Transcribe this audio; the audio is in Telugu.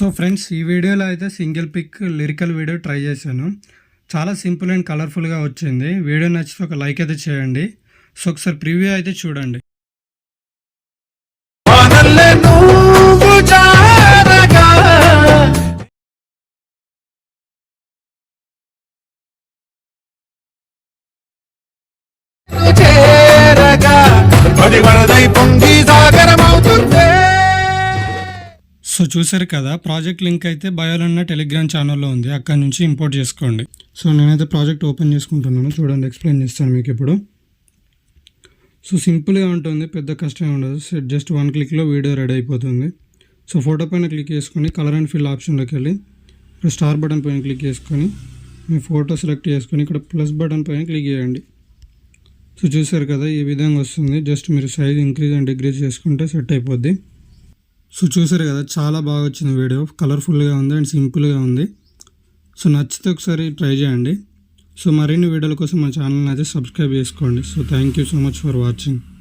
సో ఫ్రెండ్స్, ఈ వీడియోలో అయితే single pic lyrical video try చేశాను. చాలా సింపుల్ అండ్ కలర్ఫుల్గా వచ్చింది. వీడియో నచ్చితే ఒక లైక్ అయితే చేయండి. సో ఒకసారి ప్రివ్యూ అయితే చూడండి. సో చూసారు కదా, ప్రాజెక్ట్ లింక్ అయితే బయోలో ఉన్న టెలిగ్రామ్ ఛానల్లో ఉంది, అక్కడ నుంచి ఇంపోర్ట్ చేసుకోండి. సో నేనైతే ప్రాజెక్ట్ ఓపెన్ చేసుకుంటున్నాను. చూడండి, ఎక్స్ప్లెయిన్ చేస్తాను మీకు ఇప్పుడు. సో సింపుల్గా ఉంటుంది, పెద్ద కష్టమే ఉండదు. జస్ట్ 1 క్లిక్లో వీడియో రెడీ అయిపోతుంది. సో ఫోటో పైన క్లిక్ చేసుకొని కలర్ అండ్ ఫిల్ ఆప్షన్లోకి వెళ్ళి ఇక్కడ స్టార్ బటన్ పైన క్లిక్ చేసుకొని మీ ఫోటో సెలెక్ట్ చేసుకొని ఇక్కడ ప్లస్ బటన్ పైన క్లిక్ చేయండి. సో చూసారు కదా, ఈ విధంగా వస్తుంది. జస్ట్ మీరు సైజ్ ఇంక్రీజ్ అండ్ డిక్రీజ్ చేసుకుంటే సెట్ అయిపోద్ది. సో చూసారు కదా, చాలా బాగా వచ్చింది వీడియో. కలర్ఫుల్గా ఉంది అండ్ సింపుల్గా ఉంది. సో నచ్చితే ఒకసారి ట్రై చేయండి. సో మరిన్ని వీడియోల కోసం మా ఛానల్ని అయితే సబ్స్క్రైబ్ చేసుకోండి. So thank you so much for watching.